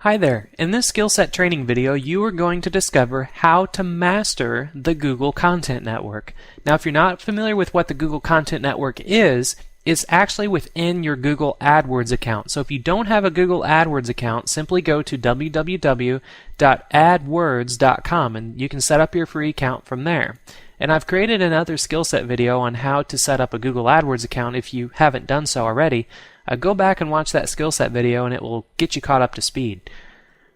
Hi there. In this skill set training video, you are going to discover how to master the Google Content Network. Now, if you're not familiar with what the Google Content Network is, it's actually within your Google AdWords account. So if you don't have a Google AdWords account, simply go to www.adwords.com and you can set up your free account from there. And I've created another skill set video on how to set up a Google AdWords account if you haven't done so already. Go back and watch that skill set video and it will get you caught up to speed.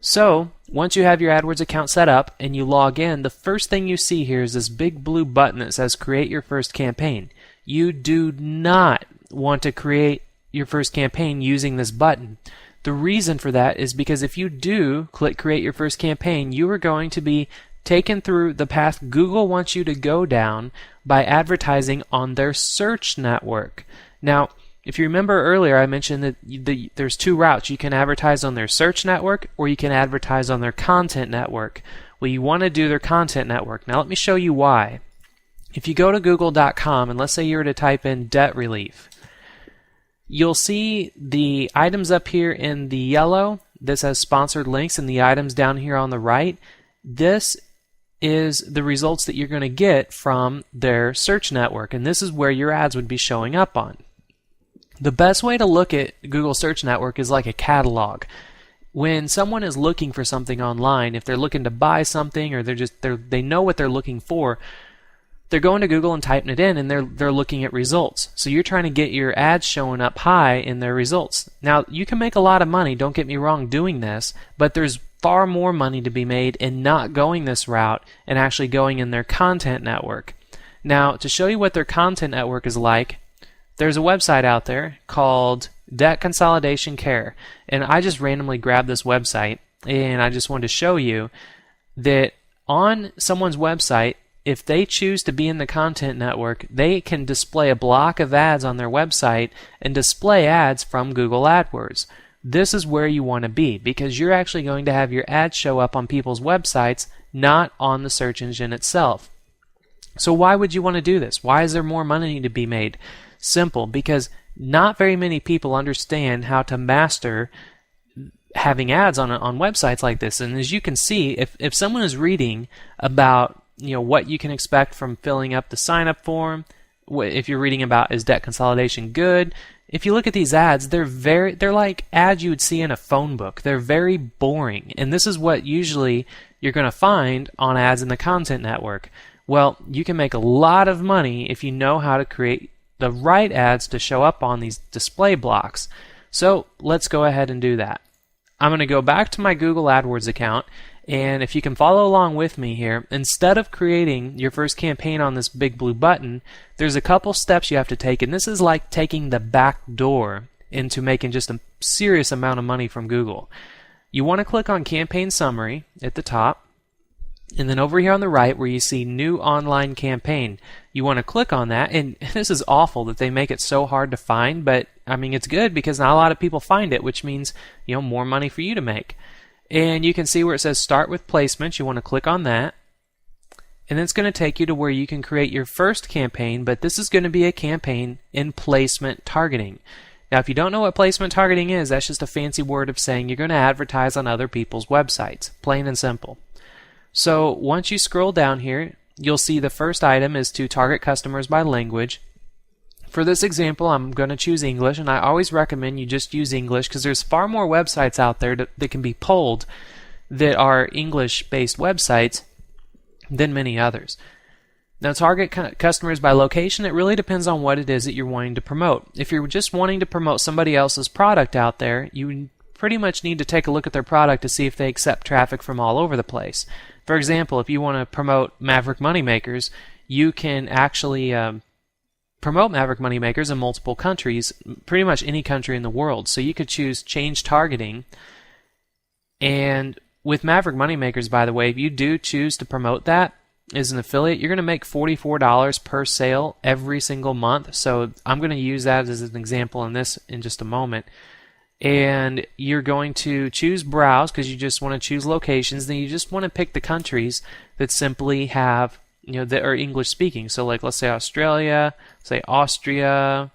So, once you have your AdWords account set up and you log in, the first thing you see here is this big blue button that says Create Your First Campaign. You do not want to create your first campaign using this button. The reason for that is because if you do click Create Your First Campaign, you are going to be taken through the path Google wants you to go down by advertising on their search network. Now, if you remember earlier, I mentioned that there's two routes. You can advertise on their search network or you can advertise on their content network. Well, you want to do their content network. Now let me show you why. If you go to google.com and let's say you were to type in debt relief, you'll see the items up here in the yellow that says sponsored links and the items down here on the right. This is the results that you're going to get from their search network, and this is where your ads would be showing up on. The best way to look at Google Search Network is like a catalog. When someone is looking for something online, if they're looking to buy something or they know what they're looking for, they're going to Google and typing it in and they're looking at results. So you're trying to get your ads showing up high in their results. Now, you can make a lot of money, don't get me wrong, doing this, but there's far more money to be made in not going this route and actually going in their content network. Now, to show you what their content network is like, there's a website out there called Debt Consolidation Care, and I just randomly grabbed this website and I just wanted to show you that on someone's website, if they choose to be in the content network, they can display a block of ads on their website and display ads from Google AdWords. This is where you want to be because you're actually going to have your ads show up on people's websites, not on the search engine itself. So why would you want to do this? Why is there more money to be made? Simple, because not very many people understand how to master having ads on websites like this. And as you can see, if someone is reading about what you can expect from filling up the sign-up form, if you're reading about is debt consolidation good, if you look at these ads, they're like ads you would see in a phone book. They're very boring, and this is what usually you're going to find on ads in the content network. Well, you can make a lot of money if you know how to create the right ads to show up on these display blocks. So let's go ahead and do that. I'm going to go back to my Google AdWords account, and if you can follow along with me here, instead of creating your first campaign on this big blue button, there's a couple steps you have to take, and this is like taking the back door into making just a serious amount of money from Google. You want to click on Campaign Summary at the top, and then over here on the right where you see New Online Campaign, you want to click on that, and this is awful that they make it so hard to find, but I mean it's good because not a lot of people find it, which means more money for you to make. And you can see where it says Start with Placements. You want to click on that, and then it's going to take you to where you can create your first campaign, but this is going to be a campaign in placement targeting. Now, if you don't know what placement targeting is, that's just a fancy word of saying you're going to advertise on other people's websites, plain and simple. So once you scroll down here, you'll see the first item is to target customers by language. For this example, I'm going to choose English, and I always recommend you just use English because there's far more websites out there that can be pulled that are English-based websites than many others. Now, target customers by location, it really depends on what it is that you're wanting to promote. If you're just wanting to promote somebody else's product out there, you pretty much need to take a look at their product to see if they accept traffic from all over the place. For example, if you want to promote Maverick Moneymakers, you can actually promote Maverick Moneymakers in multiple countries, pretty much any country in the world. So you could choose Change Targeting. And with Maverick Moneymakers, by the way, if you do choose to promote that as an affiliate, you're going to make $44 per sale every single month. So I'm going to use that as an example in this in just a moment. And you're going to choose Browse because you just want to choose locations. Then you just want to pick the countries that simply have, that are English speaking. So like let's say Australia, say Austria,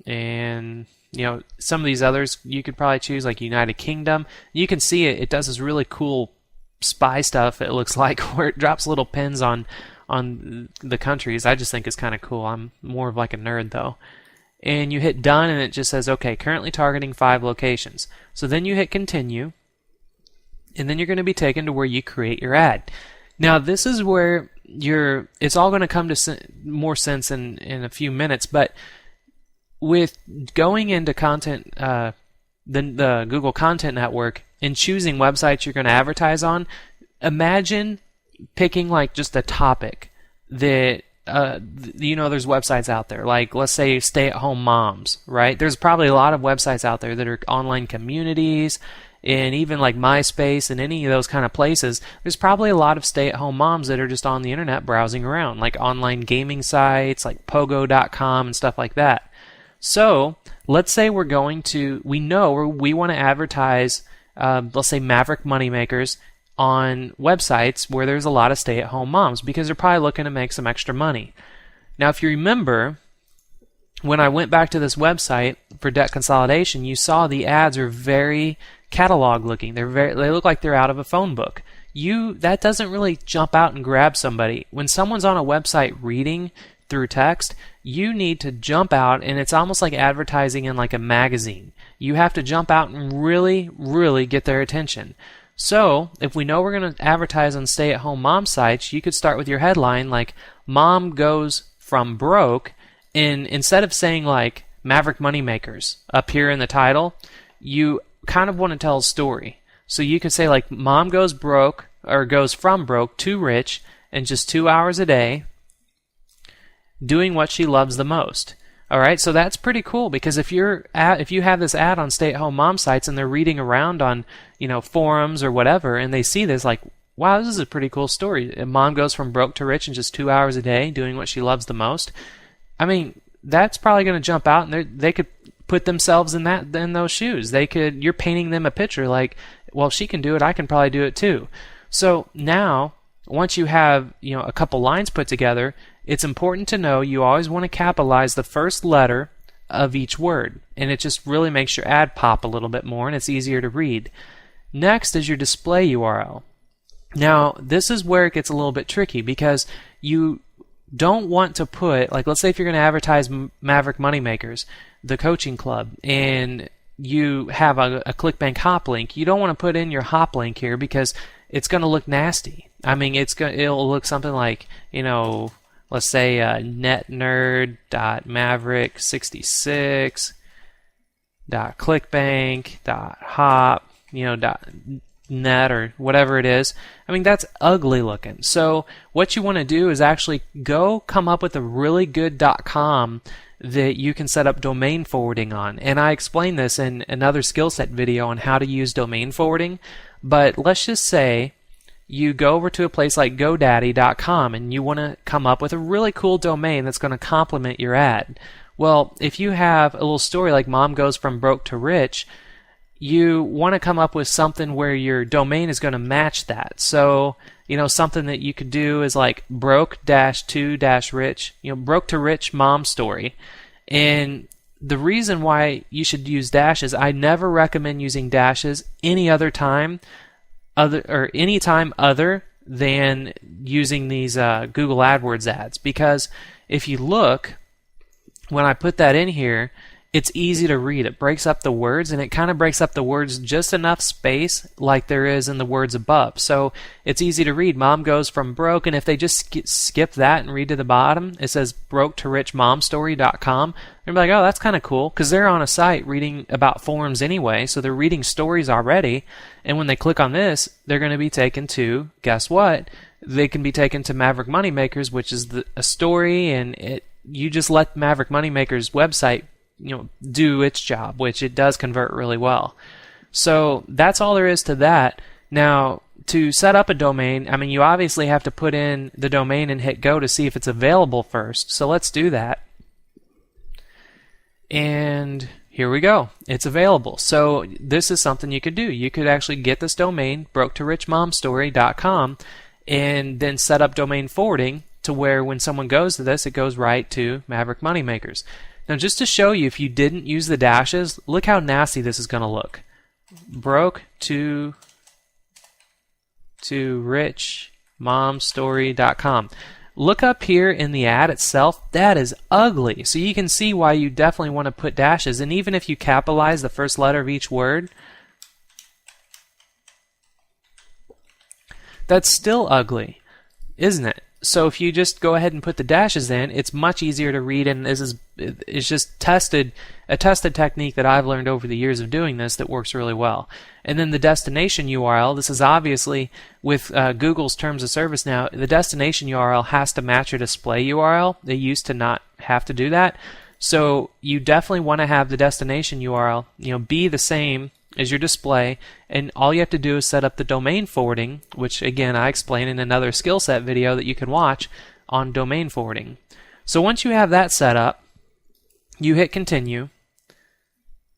and some of these others you could probably choose, like United Kingdom. You can see it does this really cool spy stuff, it looks like, where it drops little pins on the countries. I just think it's kind of cool. I'm more of like a nerd though. And you hit done and it just says, okay, currently targeting 5 locations. So then you hit continue, and then you're going to be taken to where you create your ad. Now this is where it's all going to come to more sense in a few minutes, but with going into content, the Google Content Network, and choosing websites you're going to advertise on, imagine picking like just a topic that there's websites out there, like let's say stay-at-home moms, right? There's probably a lot of websites out there that are online communities, and even like MySpace and any of those kind of places. There's probably a lot of stay-at-home moms that are just on the internet browsing around, like online gaming sites like Pogo.com and stuff like that. So let's say we want to advertise, let's say Maverick Moneymakers on websites where there's a lot of stay-at-home moms, because they're probably looking to make some extra money. Now, if you remember, when I went back to this website for debt consolidation, you saw the ads are very catalog looking. They look like they're out of a phone book. That doesn't really jump out and grab somebody. When someone's on a website reading through text, you need to jump out, and it's almost like advertising in like a magazine. You have to jump out and really, really get their attention. So if we know we're going to advertise on stay-at-home mom sites, you could start with your headline like "Mom goes from broke," and instead of saying like Maverick Moneymakers up here in the title, you kind of want to tell a story. So you could say like "Mom goes broke," or goes from broke to rich in just 2 hours a day, doing what she loves the most. All right, so that's pretty cool, because if you have this ad on stay-at-home mom sites and they're reading around on forums or whatever, and they see this, like, wow, this is a pretty cool story. Mom goes from broke to rich in just 2 hours a day, doing what she loves the most. I mean, that's probably going to jump out, and they could put themselves in those shoes. You're painting them a picture like, well, if she can do it, I can probably do it too. So now, once you have a couple lines put together, it's important to know you always want to capitalize the first letter of each word, and it just really makes your ad pop a little bit more, and it's easier to read. Next is your display URL. Now, this is where it gets a little bit tricky, because you don't want to put, like, let's say if you're going to advertise Maverick Moneymakers, the coaching club, and you have a ClickBank hop link, you don't want to put in your hop link here, because it's going to look nasty. I mean, it'll look something like, let's say netnerd.maverick66.clickbank.hop, .net or whatever it is. I mean, that's ugly looking. So what you want to do is actually come up with a really good .com that you can set up domain forwarding on. And I explained this in another skill set video on how to use domain forwarding. But let's just say you go over to a place like GoDaddy.com and you want to come up with a really cool domain that's going to complement your ad. Well, if you have a little story like Mom goes from broke to rich, you want to come up with something where your domain is going to match that. So, something that you could do is like broke-to-rich, broke to rich mom story. And the reason why you should use dashes, I never recommend using dashes any time other than using these Google AdWords ads, because if you look, when I put that in here, it's easy to read. It breaks up the words, and it kind of breaks up the words just enough space like there is in the words above. So it's easy to read. Mom goes from broke, and if they just skip that and read to the bottom, it says broke-to-rich-momstory.com. They're like, oh, that's kind of cool, because they're on a site reading about forums anyway, so they're reading stories already. And when they click on this, they're going to be taken to, guess what? They can be taken to Maverick Moneymakers, which is a story, and you just let Maverick Moneymakers website do its job, which it does convert really well. So that's all there is to that. Now, to set up a domain, I mean, you obviously have to put in the domain and hit go to see if it's available first. So let's do that. And here we go. It's available. So this is something you could do. You could actually get this domain, broke-to-rich-momstory.com, and then set up domain forwarding to where when someone goes to this, it goes right to Maverick Moneymakers. Now just to show you, if you didn't use the dashes, look how nasty this is going to look. Broke to richmomstory.com. Look up here in the ad itself. That is ugly. So you can see why you definitely want to put dashes. And even if you capitalize the first letter of each word, that's still ugly, isn't it? So if you just go ahead and put the dashes in, it's much easier to read, and it's just a tested technique that I've learned over the years of doing this that works really well. And then the destination URL, this is obviously with Google's terms of service now, the destination URL has to match your display URL. They used to not have to do that. So you definitely want to have the destination URL, be the same as your display, and all you have to do is set up the domain forwarding, which again I explain in another skill set video that you can watch on domain forwarding. So once you have that set up, you hit continue,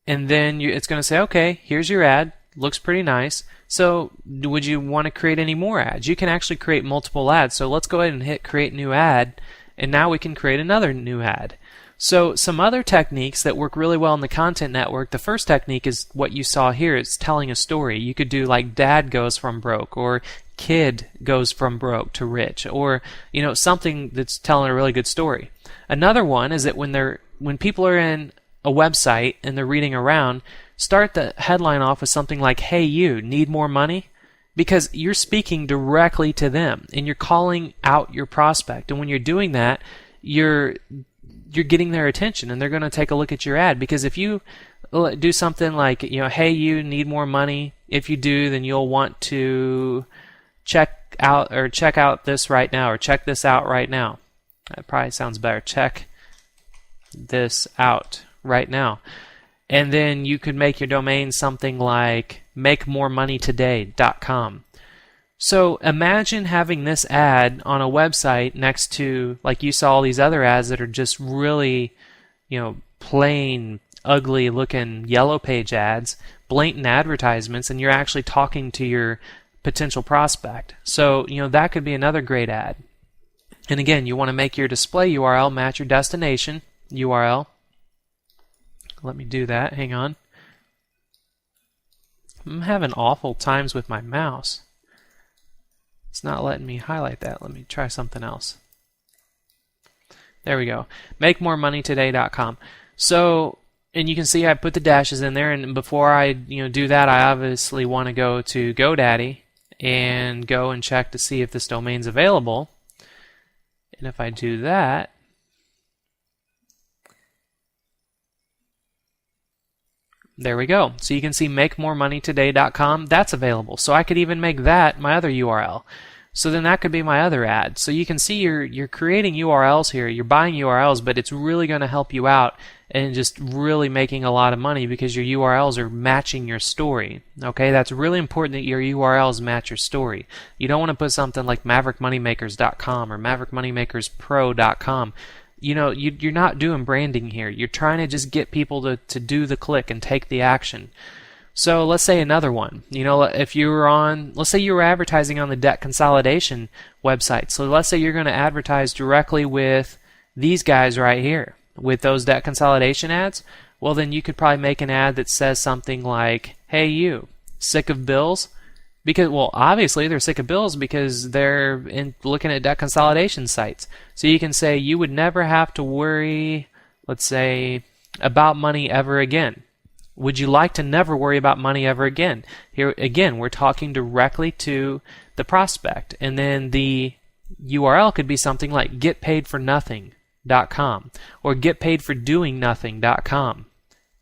and then it's going to say, okay, here's your ad, looks pretty nice. So would you want to create any more ads? You can actually create multiple ads. So let's go ahead and hit create new ad, and now we can create another new ad. So some other techniques that work really well in the content network, the first technique is what you saw here. It's telling a story. You could do like dad goes from broke, or kid goes from broke to rich, or something that's telling a really good story. Another one is that when people are in a website and they're reading around, start the headline off with something like, hey you, need more money? Because you're speaking directly to them and you're calling out your prospect. And when you're doing that, you're getting their attention, and they're going to take a look at your ad. Because if you do something like, hey, you need more money, if you do, then you'll want to check out this right now, or check this out right now. That probably sounds better. Check this out right now. And then you could make your domain something like makemoremoneytoday.com. So imagine having this ad on a website next to, like you saw all these other ads that are just really, plain, ugly looking yellow page ads, blatant advertisements, and you're actually talking to your potential prospect. So, that could be another great ad. And again, you want to make your display URL match your destination URL. Let me do that. Hang on. I'm having awful times with my mouse. It's not letting me highlight that. Let me try something else. There we go. MakeMoreMoneyToday.com. So, and you can see I put the dashes in there, and before I do that, I obviously want to go to GoDaddy and go and check to see if this domain's available. And if I do that, there we go. So you can see MakeMoreMoneyToday.com. That's available. So I could even make that my other URL. So then that could be my other ad. So you can see you're creating URLs here. You're buying URLs, but it's really going to help you out and just really making a lot of money because your URLs are matching your story. Okay, that's really important that your URLs match your story. You don't want to put something like MaverickMoneymakers.com or MaverickMoneymakersPro.com. You're not doing branding here. You're trying to just get people to do the click and take the action. So let's say another one. If you were let's say you were advertising on the debt consolidation website. So let's say you're going to advertise directly with these guys right here with those debt consolidation ads. Well, then you could probably make an ad that says something like, hey you, sick of bills? Because, well, obviously they're sick of bills because they're looking at debt consolidation sites. So you can say you would never have to worry, let's say, about money ever again. Would you like to never worry about money ever again? Here again, we're talking directly to the prospect. And then the URL could be something like getpaidfornothing.com or getpaidfordoingnothing.com.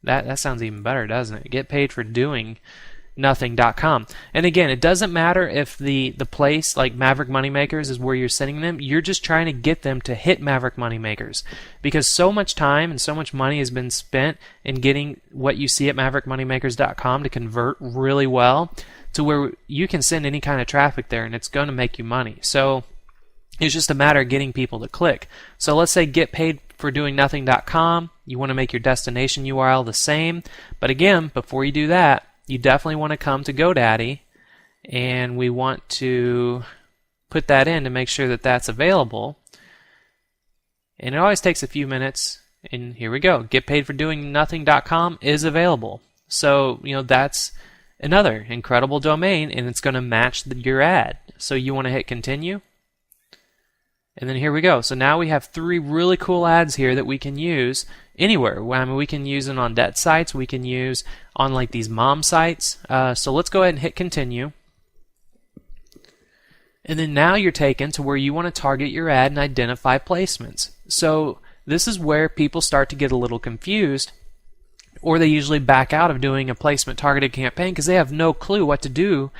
That sounds even better, doesn't it? Getpaidfordoingnothing.com. And again, it doesn't matter if the place like Maverick Moneymakers is where you're sending them. You're just trying to get them to hit Maverick Moneymakers because so much time and so much money has been spent in getting what you see at MaverickMoneymakers.com to convert really well to where you can send any kind of traffic there and it's going to make you money. So it's just a matter of getting people to click. So let's say getpaidfordoingnothing.com. You want to make your destination URL the same. But again, before you do that, you definitely want to come to GoDaddy, and we want to put that in to make sure that that's available. And it always takes a few minutes And here we go. GetPaidForDoingNothing.com is available. So, that's another incredible domain, and it's going to match your ad. So you want to hit continue. And then here we go. So now we have 3 really cool ads here that we can use anywhere. I mean, we can use it on debt sites. We can use on like these mom sites. So let's go ahead and hit continue. And then now you're taken to where you want to target your ad and identify placements. So this is where people start to get a little confused, or they usually back out of doing a placement targeted campaign because they have no clue what to do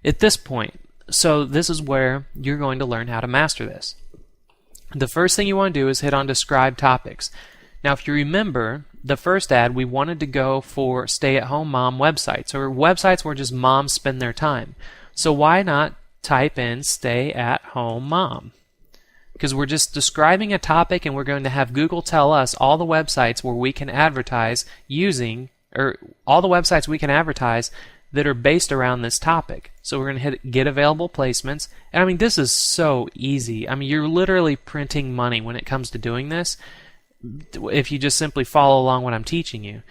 at this point. So this is where you're going to learn how to master this. The first thing you want to do is hit on describe topics. Now if you remember, the first ad we wanted to go for stay-at-home mom websites, or websites where just moms spend their time. So why not type in stay-at-home mom? Because we're just describing a topic, and we're going to have Google tell us all the websites where we can advertise using, or all the websites we can advertise that are based around this topic. So we're going to hit get available placements. And I mean, this is so easy. I mean, you're literally printing money when it comes to doing this if you just simply follow along what I'm teaching you.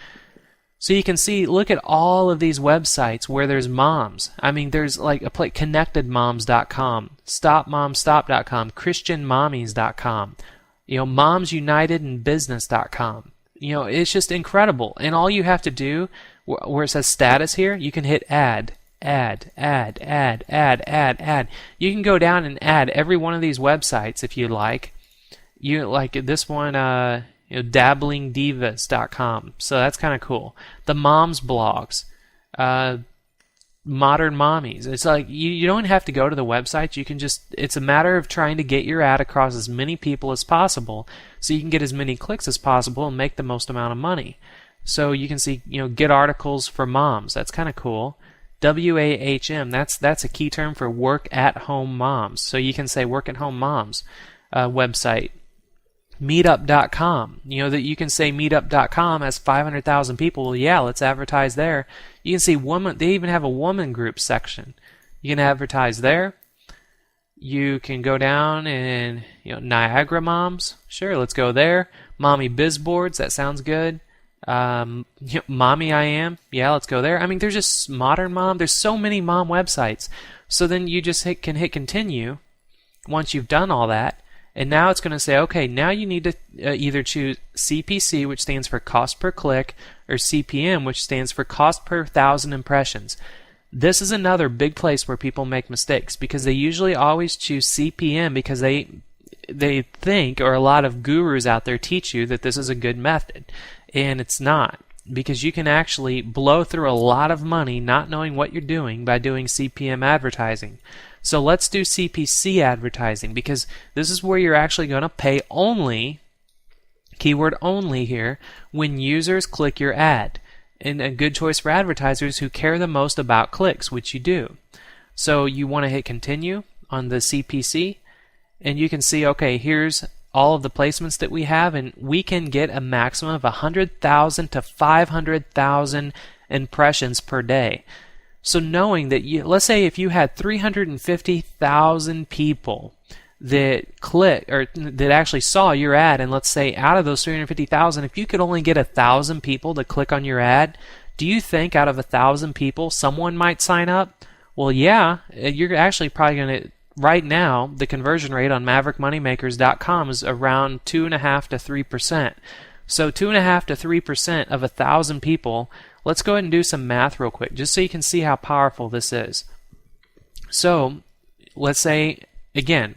So you can see, look at all of these websites where there's moms. I mean, there's like connectedmoms.com, stopmomstop.com, christianmommies.com, momsunitedinbusiness.com. It's just incredible. And all you have to do, where it says status here, you can hit add. You can go down and add every one of these websites if you like. You like this one, dabblingdivas.com. So that's kind of cool. The moms blogs, modern mommies. It's like you don't have to go to the website. You can it's a matter of trying to get your ad across as many people as possible so you can get as many clicks as possible and make the most amount of money. So you can see, get articles for moms. That's kind of cool. WAHM, that's a key term for work at home moms. So you can say work at home moms website. Meetup.com, that you can say meetup.com has 500,000 people. Well, yeah, let's advertise there. You can see they even have a woman group section. You can advertise there. You can go down and, Niagara Moms. Sure, let's go there. Mommy Biz Boards, that sounds good. Mommy I Am, yeah, let's go there. I mean, there's just Modern Mom. There's so many mom websites. So then you just can hit continue once you've done all that. And now it's going to say, okay, now you need to either choose CPC, which stands for cost per click, or CPM, which stands for cost per 1,000 impressions. This is another big place where people make mistakes because they usually always choose CPM because they think, or a lot of gurus out there teach you that this is a good method. And it's not, because you can actually blow through a lot of money not knowing what you're doing by doing CPM advertising. So let's do CPC advertising, because this is where you're actually going to pay only, keyword only here, when users click your ad. And a good choice for advertisers who care the most about clicks, which you do. So you want to hit continue on the CPC, and you can see, okay, here's all of the placements that we have, and we can get a maximum of 100,000 to 500,000 impressions per day. So knowing that, let's say if you had 350,000 people that click, or that actually saw your ad, and let's say out of those 350,000, if you could only get 1,000 people to click on your ad, do you think out of 1,000 people someone might sign up? Well, yeah, you're actually probably going to. Right now, the conversion rate on MaverickMoneymakers.com is around 2.5% to 3%. So 2.5% to 3% of 1,000 people. Let's go ahead and do some math real quick, just so you can see how powerful this is. So let's say, again,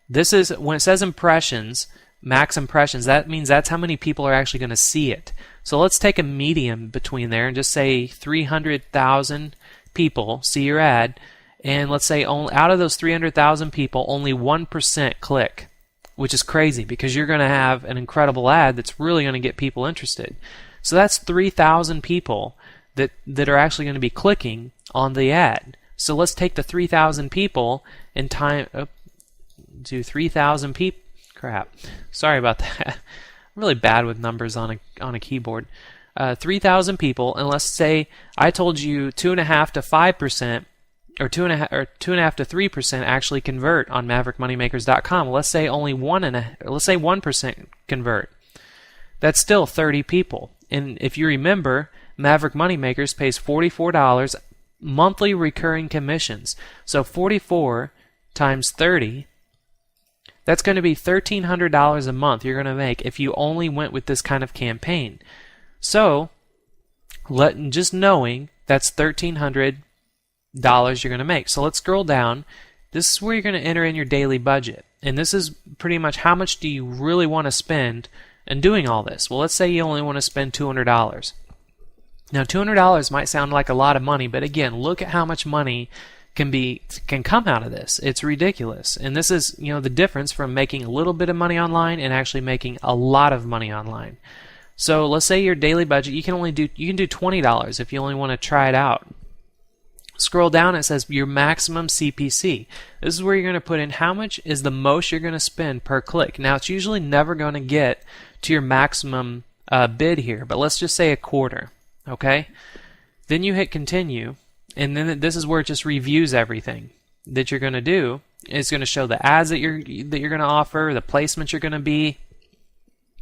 this is when it says impressions, max impressions, that means that's how many people are actually going to see it. So let's take a medium between there and just say 300,000 people see your ad. And let's say out of those 300,000 people, only 1% click, which is crazy because you're going to have an incredible ad that's really going to get people interested. So that's 3,000 people that are actually going to be clicking on the ad. So let's take the 3,000 people and do 3,000 people. Crap. Sorry about that. I'm really bad with numbers on a keyboard. 3,000 people, and let's say I told you 2.5% to 5%. Or 2.5% to 3% actually convert on MaverickMoneymakers.com. Let's say only 1% convert. That's still 30 people. And if you remember, Maverick Moneymakers pays $44 monthly recurring commissions. So 44 times 30, that's going to be $1,300 a month you're going to make if you only went with this kind of campaign. So, just knowing that's $1,300 you're going to make. So let's scroll down. This is where you're going to enter in your daily budget. And this is pretty much how much do you really want to spend in doing all this. Well, let's say you only want to spend $200. Now, $200 might sound like a lot of money, but again, look at how much money can come out of this. It's ridiculous. And this is, the difference from making a little bit of money online and actually making a lot of money online. So let's say your daily budget, you can do $20 if you only want to try it out. Scroll down, it says your maximum CPC. This is where you're going to put in how much is the most you're going to spend per click. Now, it's usually never going to get to your maximum bid here, but let's just say a quarter. Okay? Then you hit continue, and then this is where it just reviews everything that you're going to do. It's going to show the ads that you're going to offer, the placements you're going to be,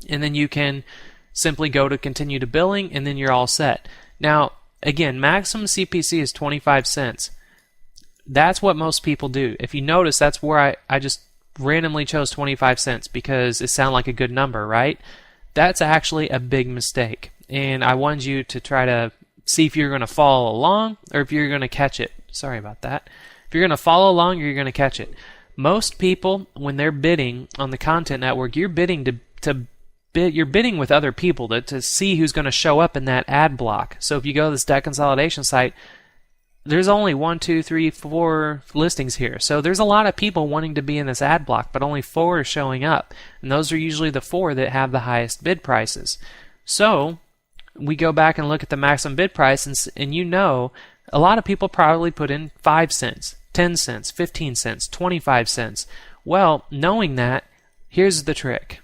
and then you can simply go to continue to billing, and then you're all set. Now, again, maximum CPC is 25 cents. That's what most people do. If you notice, that's where I just randomly chose 25 cents because it sounded like a good number, right? That's actually a big mistake. And I wanted you to try to see if you're going to follow along or if you're going to catch it. Sorry about that. If you're going to follow along, you're going to catch it. Most people, when they're bidding on the content network, you're bidding you're bidding with other people to see who's going to show up in that ad block. So if you go to this debt consolidation site, there's only 1, 2, 3, 4 listings here. So there's a lot of people wanting to be in this ad block, but only 4 are showing up. And those are usually the 4 that have the highest bid prices. So we go back and look at the maximum bid price, and a lot of people probably put in 5 cents, 10 cents, 15 cents, 25 cents. Well, knowing that, here's the trick.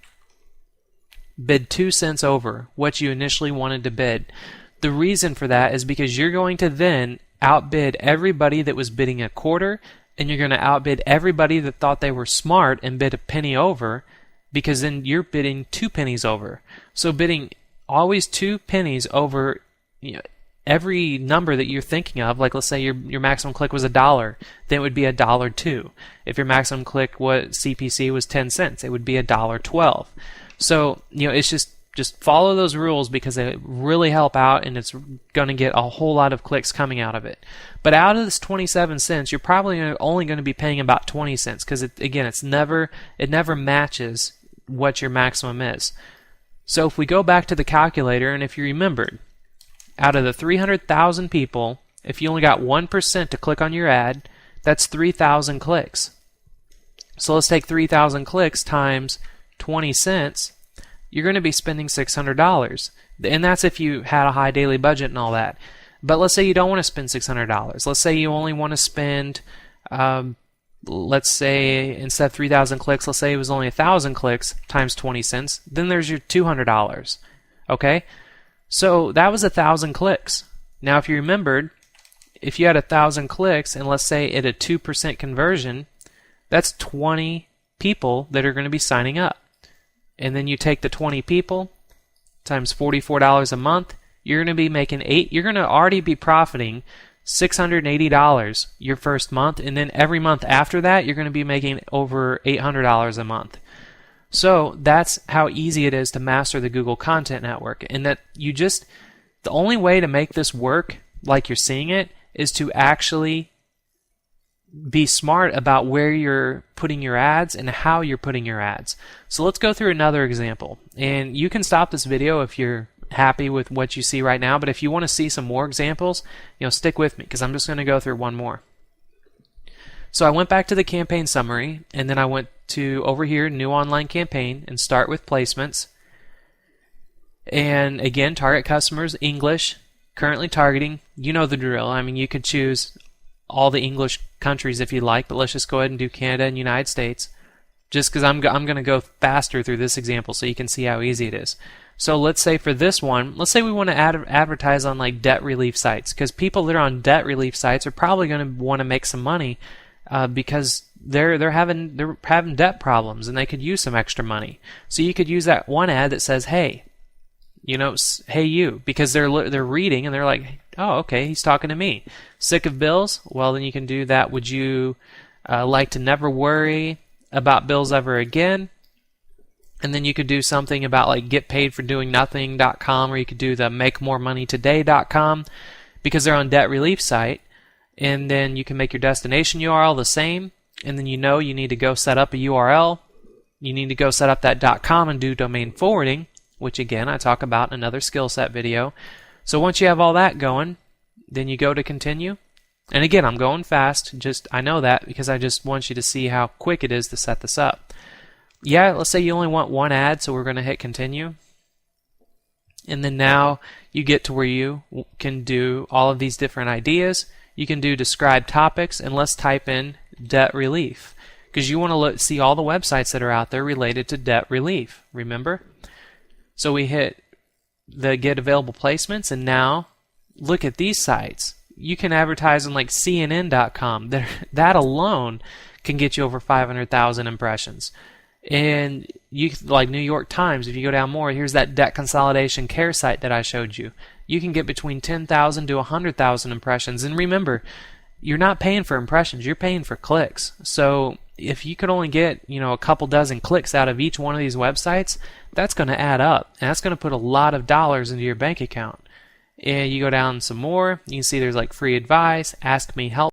Bid 2 cents over what you initially wanted to bid. The reason for that is because you're going to then outbid everybody that was bidding a quarter, and you're going to outbid everybody that thought they were smart and bid a penny over, because then you're bidding 2 pennies over. So bidding always 2 pennies over every number that you're thinking of, like let's say your maximum click was $1, then it would be $1.02. If your maximum click CPC was 10 cents, it would be $1.12. So, it's just follow those rules because they really help out, and it's going to get a whole lot of clicks coming out of it. But out of this 27 cents, you're probably only going to be paying about 20 cents because, it never matches what your maximum is. So if we go back to the calculator, and if you remembered, out of the 300,000 people, if you only got 1% to click on your ad, that's 3,000 clicks. So let's take 3,000 clicks times 20 cents, you're going to be spending $600. And that's if you had a high daily budget and all that. But let's say you don't want to spend $600. Let's say you only want to spend, let's say instead of 3,000 clicks, let's say it was only 1,000 clicks times 20 cents. Then there's your $200. Okay? So that was 1,000 clicks. Now if you remembered, if you had 1,000 clicks and let's say at a 2% conversion, that's 20 people that are going to be signing up. And then you take the 20 people times $44 a month, you're going to be making you're going to already be profiting $680 your first month, and then every month after that you're going to be making over $800 a month. So that's how easy it is to master the Google Content Network, and that the only way to make this work like you're seeing it is to actually be smart about where you're putting your ads and how you're putting your ads. So let's go through another example. And you can stop this video if you're happy with what you see right now, but if you want to see some more examples, stick with me because I'm just going to go through one more. So I went back to the campaign summary, and then I went to over here, new online campaign, and start with placements. And again, target customers, English, currently targeting, you know the drill. I mean, you could choose all the English countries if you like, but let's just go ahead and do Canada and United States, just because I'm going to go faster through this example so you can see how easy it is. So let's say for this one, let's say we want to advertise on like debt relief sites, because people that are on debt relief sites are probably going to want to make some money because they're having debt problems and they could use some extra money. So you could use that one ad that says, hey, hey you, because they're reading and they're like, oh, okay, he's talking to me. Sick of bills? Well, then you can do that. Would you like to never worry about bills ever again? And then you could do something about like getpaidfordoingnothing.com, or you could do the makemoremoneytoday.com, because they're on debt relief site. And then you can make your destination URL the same, and then you need to go set up a URL. You need to go set up that .com and do domain forwarding, which again I talk about in another skill set video. So once you have all that going, then you go to continue. And again, I'm going fast, I know that because I just want you to see how quick it is to set this up. Yeah, let's say you only want one ad, so we're going to hit continue. And then now you get to where you can do all of these different ideas. You can do describe topics, and let's type in debt relief, because you want to see all the websites that are out there related to debt relief, remember? So we hit the get available placements, and now look at these sites. You can advertise on like CNN.com. That alone can get you over 500,000 impressions. And you like New York Times, if you go down more, here's that debt consolidation care site that I showed you. You can get between 10,000 to 100,000 impressions. And remember, you're not paying for impressions, you're paying for clicks. So if you could only get, a couple dozen clicks out of each one of these websites, that's going to add up. And that's going to put a lot of dollars into your bank account. And you go down some more, you can see there's like free advice, ask me help.